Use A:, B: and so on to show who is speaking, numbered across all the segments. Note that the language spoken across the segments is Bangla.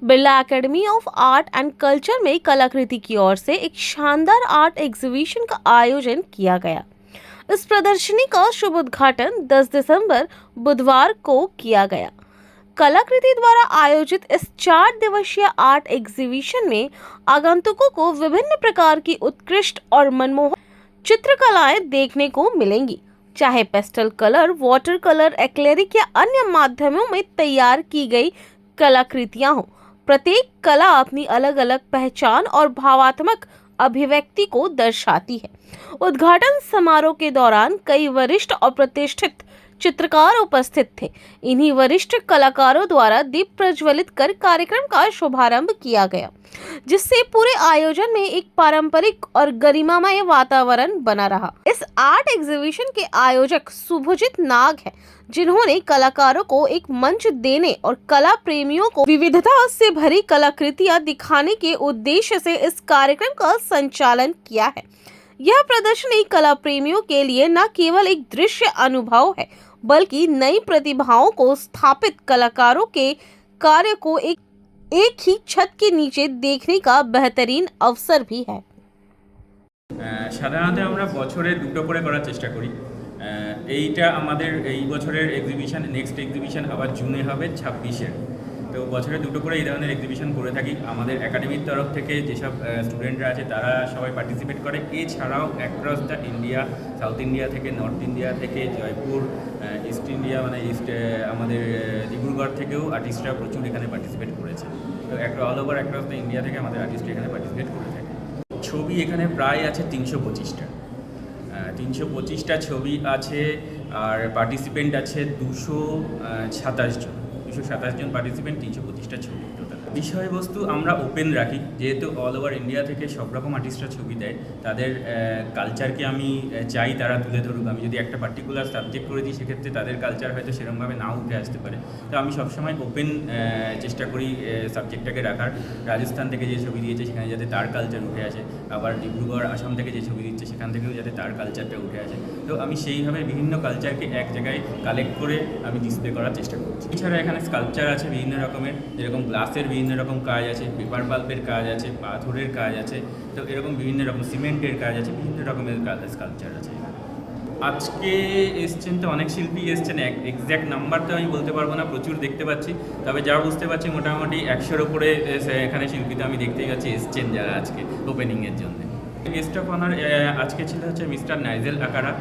A: Birla academy of art and culture में कलाकृति की ओर से एक शानदार आर्ट एग्जीबिशन का आयोजन किया गया। इस प्रदर्शनी का शुभ उद्घाटन 10 दिसंबर बुधवार को किया गया। कलाकृति द्वारा आयोजित इस 4 दिवसीय आर्ट एग्जीबिशन में आगंतुकों को विभिन्न प्रकार की उत्कृष्ट और मनमोहक चित्रकलाएं देखने को मिलेंगी, चाहे pastel colour, water colour, acrylic या अन्य माध्यमों में तैयार की गई कलाकृतियां हों। प्रत्येक कला अपनी अलग अलग पहचान और भावात्मक अभिव्यक्ति को दर्शाती है। उद्घाटन समारोह के दौरान कई वरिष्ठ और प्रतिष्ठित चित्रकार उपस्थित थे। इन्हीं वरिष्ठ कलाकारों द्वारा दीप प्रज्वलित कर कार्यक्रम का शुभारंभ किया गया, जिससे पूरे आयोजन में एक पारंपरिक और गरिमामय वातावरण बना रहा। इस आर्ट एग्जीबिशन के आयोजक शुभजीत नाग हैं, जिन्होंने कलाकारों को एक मंच देने और कला प्रेमियों को विविधता से भरी कलाकृतियां दिखाने के उद्देश्य से इस कार्यक्रम का संचालन किया है। यह प्रदर्शनी कला प्रेमियों के लिए न केवल एक दृश्य अनुभव है, बल्कि नई प्रतिभाओं को स्थापित कलाकारों के कार्य को एक ही छत के नीचे देखने का बेहतरीन अवसर भी है।
B: সাধারণত আমরা বছরে দুটো করে করার চেষ্টা করি। এইটা আমাদের এই বছরের এক্সিবিশন, নেক্সট এক্সিবিশন আবার জুনে হবে 26-এর। তো বছরে দুটো করে এই ধরনের এক্সিবিশন করে থাকি। আমাদের একাডেমির তরফ থেকে যেসব স্টুডেন্টরা আছে তারা সবাই পার্টিসিপেট করে। এছাড়াও across the India, south India থেকে, নর্থ ইন্ডিয়া থেকে, জয়পুর, ইস্ট ইন্ডিয়া মানে আমাদের ডিব্রুগড় থেকেও আর্টিস্টরা প্রচুর এখানে পার্টিসিপেট করেছে। তো all over across the India থেকে আমাদের আর্টিস্ট এখানে পার্টিসিপেট করে থাকে। ছবি এখানে প্রায় আছে 325টা। 325টা ছবি আছে, আর পার্টিসিপেন্ট আছে 227 জন। 227 জন পার্টিসিপেন্ট, 325টা ছবি টোটাল। বিষয়বস্তু আমরা ওপেন রাখি, যেহেতু অল ওভার ইন্ডিয়া থেকে সব রকম আর্টিস্টরা ছবি দেয়। তাদের কালচারকে আমি চাই তারা তুলে ধরুক। আমি যদি একটা পার্টিকুলার সাবজেক্ট করে দিই, সেক্ষেত্রে তাদের কালচার হয়তো সেরকমভাবে নাও উঠে আসতে পারে। তো আমি সবসময় ওপেন চেষ্টা করি সাবজেক্টটাকে রাখার। রাজস্থান থেকে যে ছবি দিয়েছে সেখানে যাতে তার কালচার উঠে আসে, আবার ডিব্রুগড়, আসাম থেকে যে ছবি দিচ্ছে সেখান থেকেও যাতে তার কালচারটা উঠে আসে। তো আমি সেইভাবে বিভিন্ন কালচারকে এক জায়গায় কালেক্ট করে আমি ডিসপ্লে করার চেষ্টা করছি। এছাড়া এখানে স্কাল্পচার আছে বিভিন্ন রকমের, যেরকম গ্লাসের বিভিন্ন রকম কাজ আছে, পেপার পাল্পের কাজ আছে, পাথরের কাজ আছে, তো এরকম বিভিন্ন রকম সিমেন্টের কাজ আছে, বিভিন্ন রকমের স্কাল্পচার আছে। আজকে এসছেন তো অনেক শিল্পী এসছেন, এক্স্যাক্ট নাম্বার তো আমি বলতে পারবো না, প্রচুর দেখতে পাচ্ছি। তবে যা বুঝতে পারছি মোটামুটি 100-র উপরে এখানে শিল্পী তো আমি দেখতেই পাচ্ছি এসছেন যারা আজকে ওপেনিংয়ের জন্য। গেস্ট অফ অনার আজকে ছিল হচ্ছে মিস্টার নাইজেল আকারা,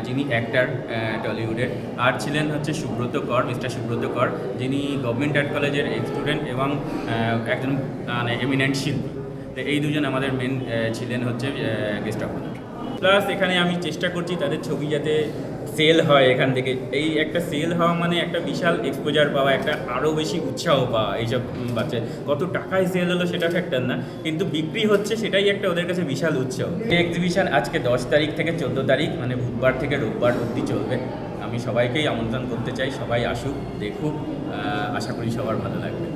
B: যিনি অ্যাক্টার টলিউডের। আর ছিলেন হচ্ছে সুব্রত কর, মিস্টার সুব্রত কর, যিনি গভর্নমেন্ট আর্ট কলেজের স্টুডেন্ট এবং একজন মানে এমিনেন্ট শিল্পী। তো এই দুজন আমাদের মেন ছিলেন হচ্ছে গেস্ট অফ অনার। প্লাস এখানে আমি চেষ্টা করছি তাদের ছবি যাতে সেল হয় এখান থেকে। এই একটা সেল হওয়া মানে একটা বিশাল এক্সপোজার পাওয়া, একটা আরও বেশি উৎসাহ পাওয়া। এইসব বাচ্চা কত টাকায় সেল হলো সেটা ফ্যাক্টর না, কিন্তু বিক্রি হচ্ছে সেটাই একটা ওদের কাছে বিশাল উৎসাহ। এই এক্সিবিশন আজকে 10 তারিখ থেকে 14 তারিখ মানে বুধবার থেকে রোববার অবধি চলবে। আমি সবাইকেই আমন্ত্রণ করতে চাই, সবাই আসুক, দেখুক, আশা করি সবার ভালো লাগবে।